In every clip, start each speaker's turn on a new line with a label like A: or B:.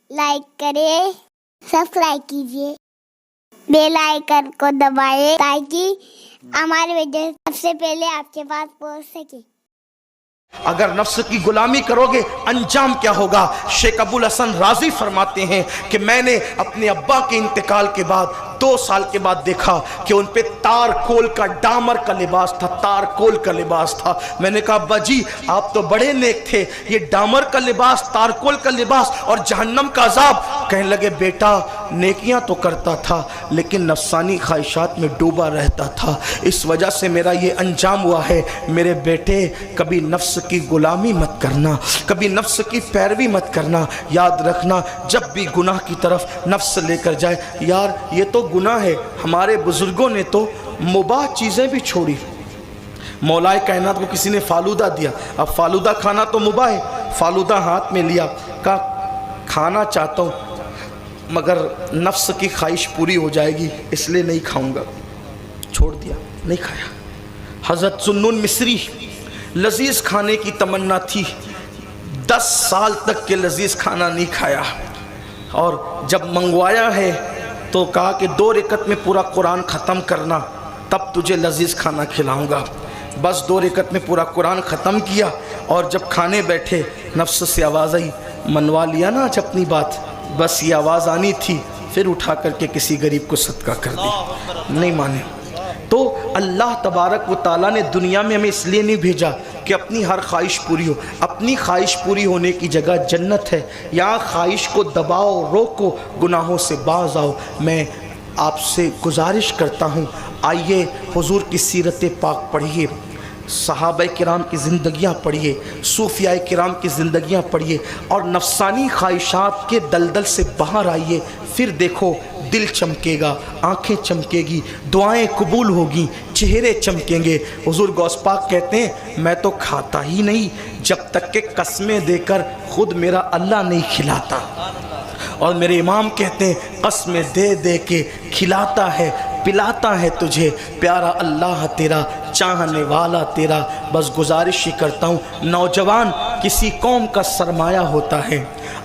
A: Like करें, subscribe कीजिए, bell icon को दबाएं ताकि हमारे वीडियो सबसे पहले आपके पास पहुंच सके।
B: अगर नफ्स की गुलामी करोगे अंजाम क्या होगा। शेख अबुल हसन राजी फरमाते हैं कि मैंने अपने अब्बा के इंतकाल के बाद 2 साल के बाद देखा कि उन पे तार कोल का डामर का लिबास था, तार कोल का लिबास था। मैंने कहा अब्बा जी आप तो बड़े नेक थे, ये डामर का लिबास, तार कोल का लिबास और जहन्नम का अजाब। कहने लगे बेटा नेकियां तो करता था लेकिन नफसानी ख्वाहिशात में डूबा रहता था, इस वजह से मेरा ये अंजाम हुआ है। मेरे बेटे कभी नफ्स की गुलामी मत करना, कभी नफ्स की पैरवी मत करना। याद रखना जब भी गुनाह की तरफ नफ्स लेकर जाए, यार ये तो गुनाह है। हमारे बुजुर्गों ने तो मुबाह चीज़ें भी छोड़ी। मौलाए कायनात को किसी ने फालूदा दिया, अब फालूदा खाना तो मुबाह है। फालूदा हाथ में लिया, कहा खाना चाहता हूँ मगर नफ्स की ख्वाहिश पूरी हो जाएगी इसलिए नहीं खाऊंगा, छोड़ दिया, नहीं खाया। हज़रत सुन्नुन मिस्री लजीज खाने की तमन्ना थी, 10 साल तक के लजीज खाना नहीं खाया और जब मंगवाया है तो कहा कि 2 रकत में पूरा कुरान ख़त्म करना तब तुझे लजीज खाना खिलाऊंगा। बस 2 रकत में पूरा कुरान ख़त्म किया और जब खाने बैठे नफ्स से आवाज़ आई, मनवा लिया ना आज अपनी बात, बस ये आवाज़ आनी थी, फिर उठा करके किसी गरीब को सदका कर दी, नहीं माने। तो अल्लाह तबारक व ताला ने दुनिया में हमें इसलिए नहीं भेजा कि अपनी हर ख्वाहिश पूरी हो। अपनी ख्वाहिश पूरी होने की जगह जन्नत है, यहाँ ख्वाहिश को दबाओ, रोको, गुनाहों से बाज आओ। मैं आपसे गुजारिश करता हूँ आइए हुजूर की सीरत पाक पढ़िए, सहाबा किराम की ज़िंदगियाँ पढ़िए, सूफिया किराम की ज़िंदगियाँ पढ़िए और नफसानी ख्वाहिशात के दलदल से बाहर आइए। फिर देखो दिल चमकेगा, आंखें चमकेगी, दुआएं कबूल होगी, चेहरे चमकेंगे। हुजूर गौस पाक कहते हैं मैं तो खाता ही नहीं जब तक के कस्में देकर खुद मेरा अल्लाह नहीं खिलाता। और मेरे इमाम कहते हैं कस्में दे दे के खिलाता है, पिलाता है तुझे प्यारा अल्लाह तेरा, चाहने वाला तेरा। बस गुजारिश ही करता हूँ नौजवान किसी कौम का सरमाया होता है,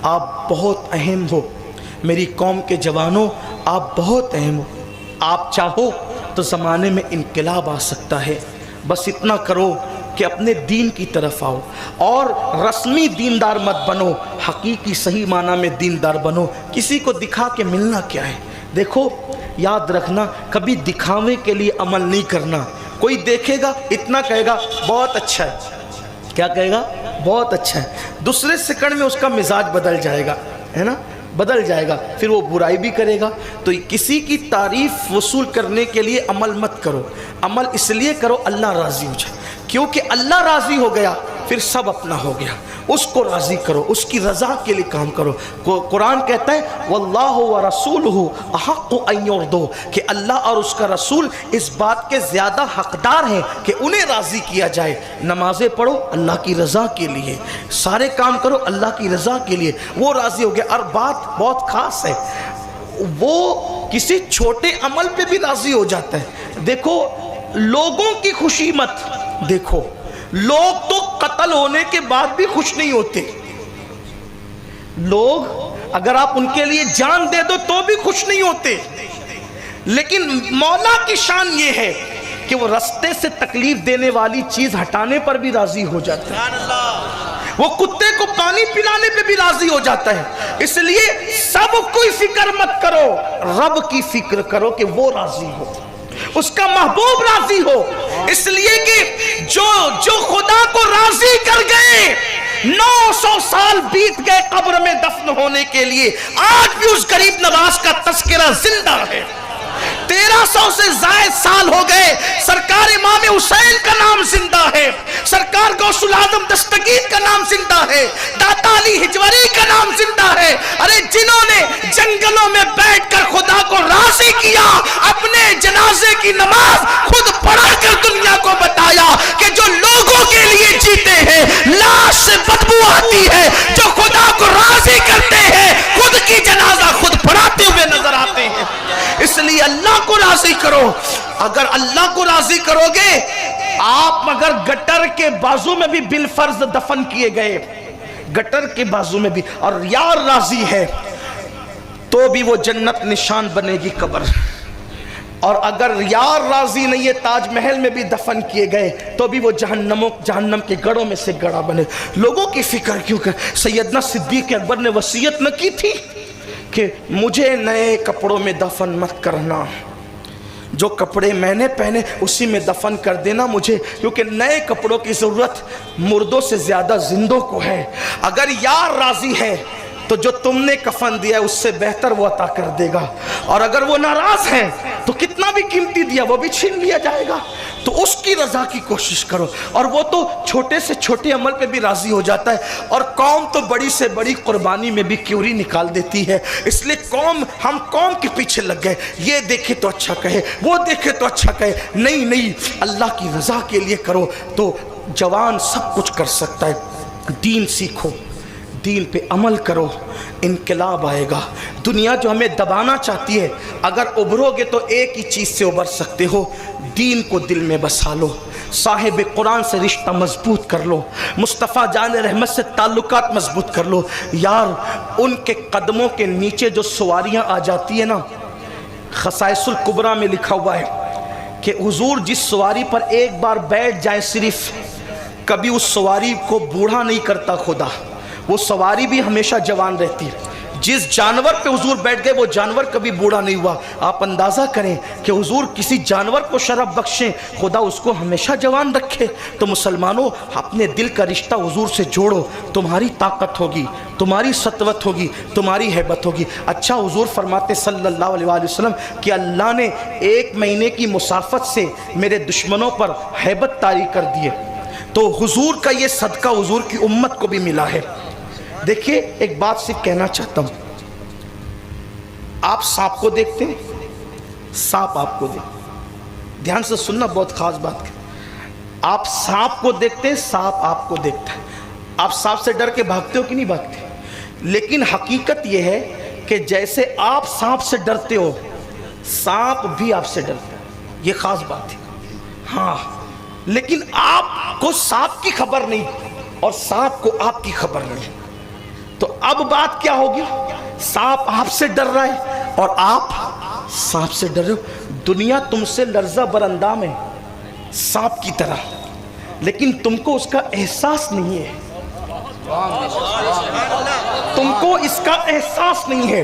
B: आप बहुत अहम हो। मेरी कौम के जवानों आप बहुत अहम हो, आप चाहो तो ज़माने में इनकलाब आ सकता है। बस इतना करो कि अपने दीन की तरफ आओ और रस्मी दीनदार मत बनो, हकीकी सही माना में दीनदार बनो। किसी को दिखा के मिलना क्या है। देखो याद रखना कभी दिखावे के लिए अमल नहीं करना। कोई देखेगा इतना कहेगा बहुत अच्छा है, क्या कहेगा बहुत अच्छा है, दूसरे सेकंड में उसका मिजाज बदल जाएगा, है ना, बदल जाएगा, फिर वो बुराई भी करेगा। तो किसी की तारीफ वसूल करने के लिए अमल मत करो, अमल इसलिए करो अल्लाह राज़ी हो जाए, क्योंकि अल्लाह राज़ी हो गया फिर सब अपना हो गया। उसको राज़ी करो, उसकी रज़ा के लिए काम करो। कुरान कहता है वल्लाहु व रसूलुहु अहक्कु अन युर्दू, कि अल्लाह और उसका रसूल इस बात के ज़्यादा हकदार हैं कि उन्हें राज़ी किया जाए। नमाज़ें पढ़ो अल्लाह की रज़ा के लिए, सारे काम करो अल्लाह की रज़ा के लिए, वो राज़ी हो गया। और बात बहुत ख़ास है, वो किसी छोटे अमल पे भी राज़ी हो जाता है। देखो लोगों की खुशी मत देखो, लोग तो कत्ल होने के बाद भी खुश नहीं होते। लोग अगर आप उनके लिए जान दे दो तो भी खुश नहीं होते, लेकिन मौला की शान ये है कि वो रास्ते से तकलीफ देने वाली चीज हटाने पर भी राजी हो जाता है, वो कुत्ते को पानी पिलाने पे भी राजी हो जाता है। इसलिए सब कोई फिक्र मत करो, रब की फिक्र करो कि वो राजी हो, उसका महबूब राजी हो। इसलिए कि जो खुदा को राजी कर गए, 900 साल बीत गए कब्र में दफन होने के लिए, आज भी उस गरीब नवाज का तस्करा जिंदा है। 1300 से ज़ायद साल हो गए, सरकार इमाम हुसैन का नाम जिंदा है, सरकार गौसुल आजम दस्तगीर का नाम जिंदा है, दाता अली हिजवरी का नाम जिंदा है। अरे जिन्होंने जंगलों में बैठकर खुदा को राजी किया, अपने जनाजे की नमाज खुद पढ़ा कर दुनिया को बताया कि जो लोगों के लिए जीते हैं लाश से बदबू आती है, जो खुदा को राजी करते हैं खुद की जनाजा खुद पढ़ाते हुए नजर आते हैं। इसलिए अल्लाह को राजी करो। अगर अल्लाह को राजी करोगे, आप मगर गटर के बाजू में भी बिल फर्ज दफन किए गए, गटर के बाजू में भी, और यार राजी है तो भी वो जन्नत निशान बनेगी कब्र, और अगर यार राजी नहीं है ताजमहल में भी दफन किए गए तो भी वो जहन्नम के गढ़ों में से गड़ा बने। लोगों की फिक्र क्यों कर? सैयदना सिद्दीक अकबर ने वसीयत न की थी कि मुझे नए कपड़ों में दफन मत करना, जो कपड़े मैंने पहने उसी में दफन कर देना मुझे, क्योंकि नए कपड़ों की ज़रूरत मुर्दों से ज़्यादा जिंदों को है। अगर यार राजी है तो जो तुमने कफन दिया है उससे बेहतर वो अता कर देगा, और अगर वो नाराज है तो कितना भी कीमती दिया वो भी छीन लिया जाएगा। तो उसकी रजा की कोशिश करो, और वो तो छोटे से छोटे अमल पे भी राजी हो जाता है, और कौम तो बड़ी से बड़ी कुर्बानी में भी क्यूरी निकाल देती है। इसलिए हम कौम के पीछे लग गए, ये देखे तो अच्छा कहे, वो देखे तो अच्छा कहे। नहीं नहीं, अल्लाह की रजा के लिए करो तो जवान सब कुछ कर सकता है। दीन सीखो, दीन पे अमल करो, इनकलाब आएगा। दुनिया जो हमें दबाना चाहती है, अगर उभरोगे तो एक ही चीज़ से उभर सकते हो, दीन को दिल में बसा लो, साहिब कुरान से रिश्ता मजबूत कर लो, मुस्तफ़ा जान रहमत से ताल्लुकात मजबूत कर लो। यार उनके कदमों के नीचे जो सवारियाँ आ जाती है ना, खसाइसुल कुबरा में लिखा हुआ है कि हुजूर जिस सवारी पर एक बार बैठ जाए सिर्फ, कभी उस सवारी को बूढ़ा नहीं करता खुदा, वो सवारी भी हमेशा जवान रहती है। जिस जानवर पे हुजूर बैठ गए वो जानवर कभी बूढ़ा नहीं हुआ। आप अंदाज़ा करें कि हुजूर किसी जानवर को शरफ बख्शें, खुदा उसको हमेशा जवान रखे। तो मुसलमानों, अपने दिल का रिश्ता हुजूर से जोड़ो, तुम्हारी ताकत होगी, तुम्हारी सतवत होगी, तुम्हारी हैबत होगी। अच्छा, हुजूर फरमाते सल्लल्लाहु अलैहि वसल्लम कि अल्लाह ने 1 महीने की मुसाफत से मेरे दुश्मनों पर हैबत तारी कर दी है। तो हुजूर का ये सदका हुजूर की उम्मत को भी मिला है। देखिए, एक बात सिर्फ कहना चाहता हूं, आप सांप को देखते हैं, सांप आपको देखते, ध्यान से सुनना, बहुत खास बात है। आप सांप को देखते हैं, सांप आपको देखता है। आप सांप से डर के भागते हो कि नहीं भागते? लेकिन हकीकत यह है कि जैसे आप सांप से डरते हो, सांप भी आपसे डरता है। ये खास बात है। हाँ, लेकिन आपको सांप की खबर नहीं और सांप को आपकी खबर नहीं। तो अब बात क्या होगी? सांप आपसे डर रहा है और आप सांप से डर रहे हो। दुनिया तुमसे लर्जा बरअंदाम है सांप की तरह, लेकिन तुमको उसका एहसास नहीं है। तुमको इसका एहसास नहीं है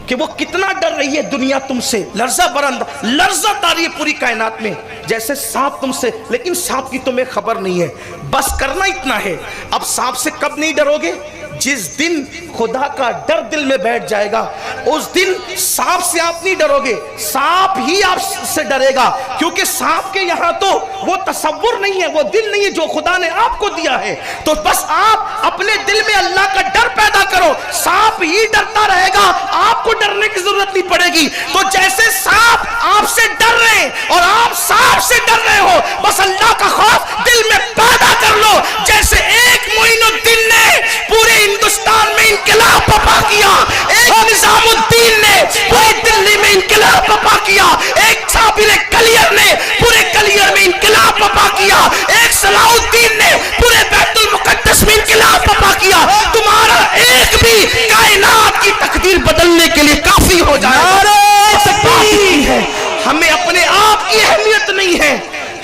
B: कि वो कितना डर रही है दुनिया तुमसे, लर्जा बरअंदा, लर्जा तारी है पूरी कायनात में जैसे सांप तुमसे, लेकिन सांप की तुम्हें खबर नहीं है। बस करना इतना है, अब सांप से कब नहीं डरोगे? जिस दिन खुदा का डर दिल में बैठ जाएगा, उस दिन सांप से आप नहीं डरोगे, सांप ही आपसे डरेगा। क्योंकि सांप के यहाँ तो वो तसव्वुर नहीं है, वो दिल नहीं है जो खुदा ने आपको दिया है। तो बस आप अपने दिल में अल्लाह का डर पैदा करो, सांप ही डरता रहेगा, आपको डरने की जरूरत नहीं पड़ेगी। तो जैसे सांप आपसे डर रहे हैं और आप सांप से डर रहे हो, बस अल्लाह का खौफ दिल में पैदा कर लो। जैसे एक मोइनुद्दीन ने पूरे हिंदुस्तान में इंकलाब बर्पा किया, एक निजामुद्दीन ने पूरी दिल्ली में इंकलाब बर्पा किया, एक साबिर कलियर ने पूरे कलियर में इंकलाब बर्पा किया, एक सलाउद्दीन ने पूरे बैतुल मुकद्दस में इंकलाब बर्पा किया। तुम्हारा एक भी कायनात की तकदीर बदलने के लिए काफी हो जाएगा। हमें अपने आप की अहमियत नहीं है,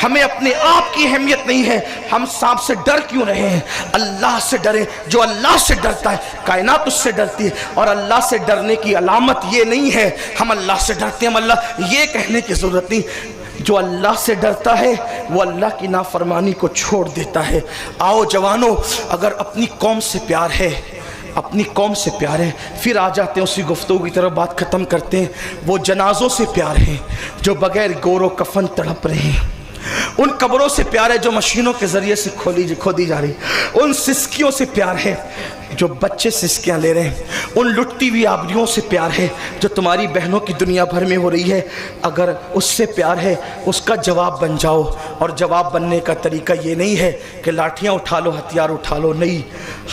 B: हमें अपने आप की अहमियत नहीं है। हम सांप से डर क्यों रहे हैं? अल्लाह से डरें। जो अल्लाह से डरता है कायनात उससे डरती है। और अल्लाह से डरने की अलामत ये नहीं है हम अल्लाह से डरते हैं, हम अल्लाह ये कहने की जरूरत नहीं। जो अल्लाह से डरता है वो अल्लाह की नाफरमानी को छोड़ देता है। आओ जवानों, अगर अपनी कौम से प्यार है, अपनी कौम से प्यार है, फिर आ जाते हैं उसी गुफ्तगू की तरफ, बात ख़त्म करते हैं। वो जनाजों से प्यार है जो बगैर गोरो कफन तड़प रहे हैं, उन कब्रों से प्यार है जो मशीनों के ज़रिए से खोदी जा रही, उन सिस्कियों से प्यार है जो बच्चे सिस्कियाँ ले रहे हैं, उन लुटती हुई आबरियों से प्यार है जो तुम्हारी बहनों की दुनिया भर में हो रही है। अगर उससे प्यार है उसका जवाब बन जाओ। और जवाब बनने का तरीका ये नहीं है कि लाठियाँ उठा लो, हथियार उठा लो, नहीं,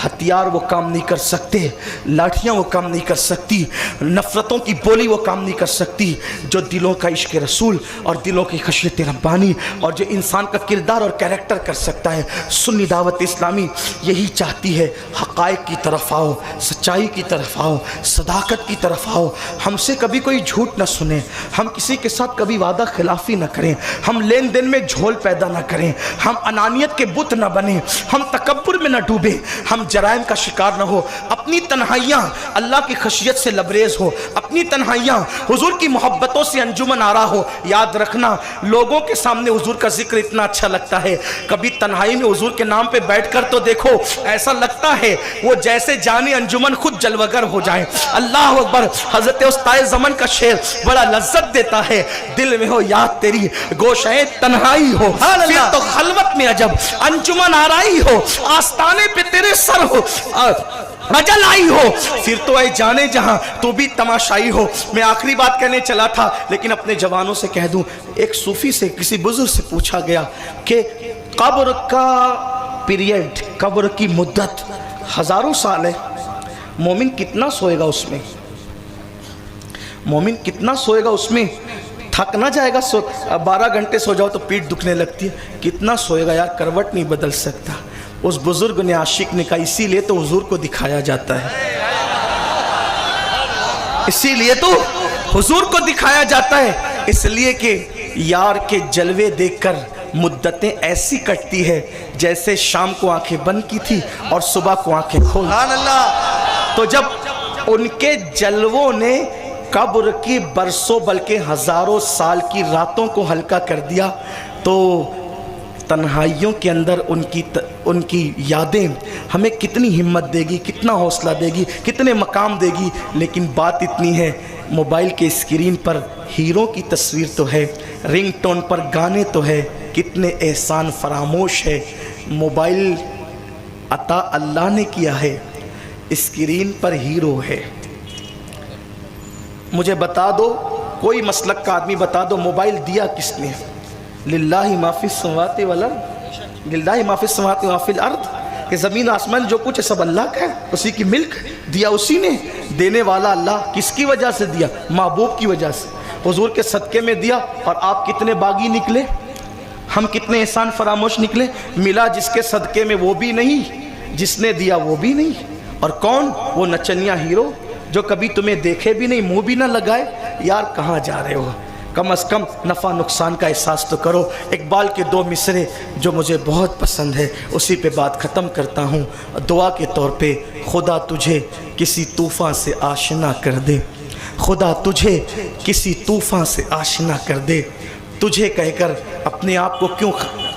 B: हथियार वो काम नहीं कर सकते, लाठियाँ वो काम नहीं कर सकती, नफ़रतों की बोली वो काम नहीं कर सकती। जो दिलों का इश्क रसूल और दिलों की खशियत रब्बानी और जो इंसान का किरदार और कैरेक्टर कर सकता है। सुन्नी दावत इस्लामी यही चाहती है, हक़ाइक़ की तरफ आओ, सच्चाई की तरफ आओ, सदाकत की तरफ आओ। हमसे कभी कोई झूठ न सुने, हम किसी के साथ कभी वादा खिलाफी न करें, हम लेन देन में झोल पैदा न करें, हम अनानियत के बुत न बने, हम तकब्बुर में न डूबे, हम जराइम का शिकार न हो, अपनी तन्हाइयाँ अल्लाह की खशियत से लबरेज हो, अपनी तन्हाइयाँ हुजूर की मोहब्बतों से अंजुमन आरा हो। याद रखना, लोगों के सामने हुजूर का जिक्र इतना अच्छा लगता है, कभी तन्हाई में हुजूर के नाम पे बैठकर तो देखो, ऐसा लगता है वो जैसे जाने अंजुमन खुद जलवगर हो जाए। अल्लाह अकबर। हजरत उस्ताद ज़मन का शेर बड़ा लज्जत देता है, दिल में हो याद तेरी गोशाए तन्हाई हो, फिर तो खलवत में अजब अंजुमन आराई हो, आस्ताने पे तेरे सर हो अजल आई हो, फिर तो ऐ जाने जहां तू भी तमाशाई हो। मैं आखिरी बात कहने चला था, लेकिन अपने जवानों से कह दूं, एक सूफी से किसी बुजुर्ग से पूछा गया कि कब्र का पीरियड, कब्र की मुद्दत हजारों साल है, मोमिन कितना सोएगा उसमें, मोमिन कितना सोएगा उसमें, थक ना जाएगा? 12 घंटे सो जाओ तो पीठ दुखने लगती है, कितना सोएगा यार, करवट नहीं बदल सकता। उस बुजुर्ग ने, आशिक ने कहा, इसीलिए तो हुजूर को दिखाया जाता है, इसीलिए तो हुजूर को दिखाया जाता है, इसलिए कि यार के जलवे देखकर मुद्दतें ऐसी कटती है जैसे शाम को आंखें बंद की थी और सुबह को आंखें खोल। तो जब उनके जलवों ने कब्र की बरसों बल्कि हजारों साल की रातों को हल्का कर दिया, तो तन्हाइयों के अंदर उनकी यादें हमें कितनी हिम्मत देगी, कितना हौसला देगी, कितने मकाम देगी। लेकिन बात इतनी है, मोबाइल के स्क्रीन पर हीरो की तस्वीर तो है, रिंगटोन पर गाने तो है, कितने एहसान फरामोश है। मोबाइल अता अल्लाह ने किया है, स्क्रीन पर हीरो है। मुझे बता दो, कोई मसलक का आदमी बता दो, मोबाइल दिया किसने? लिल्लाहि माफिस समावाति वल अर्द, लिल्लाहि माफिस समावाति व माफिल अर्द, कि ज़मीन आसमान जो कुछ है सब अल्लाह का है, उसी की मिल्क दिया, उसी ने। देने वाला अल्लाह, किसकी वजह से दिया? महबूब की वजह से, हुजूर के सदक़े में दिया। और आप कितने बागी निकले, हम कितने एहसान फरामोश निकले। मिला जिसके सदक़े में वो भी नहीं, जिसने दिया वो भी नहीं। और कौन? वो नचनिया हीरो जो कभी तुम्हें देखे भी नहीं, मुंह भी ना लगाए। यार कहाँ जा रहे हो? कम अज़ कम नफ़ा नुकसान का एहसास तो करो। इकबाल के 2 मिसरे जो मुझे बहुत पसंद है, उसी पे बात ख़त्म करता हूँ। दुआ के तौर पे, खुदा तुझे किसी तूफ़ान से आशना कर दे, खुदा तुझे किसी तूफ़ान से आशना कर दे। तुझे कहकर अपने आप को क्यों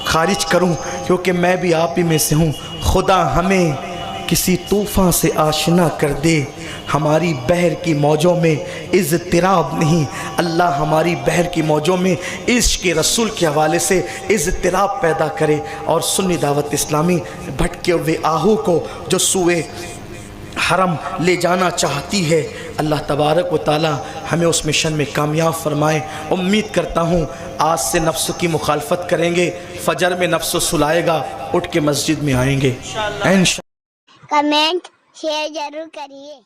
B: खारिज करूँ, क्योंकि मैं भी आप ही में से हूँ। खुदा हमें किसी तूफ़ान से आशना कर दे, हमारी बहर की मौजों में इज़्तिराब नहीं। अल्लाह हमारी बहर की मौजों में इश्क़ के रसूल के हवाले से इज़्तिराब पैदा करे, और सुन्नी दावत इस्लामी भटके हुए आहू को जो सूए हरम ले जाना चाहती है, अल्लाह तबारक व तआला हमें उस मिशन में कामयाब फरमाए। उम्मीद करता हूँ आज से नफ्स की मुखालफत करेंगे, फजर में नफ्स सुलाएगा, उठ के मस्जिद में आएंगे इंशाअल्लाह।
A: कमेंट शेयर जरूर करिए।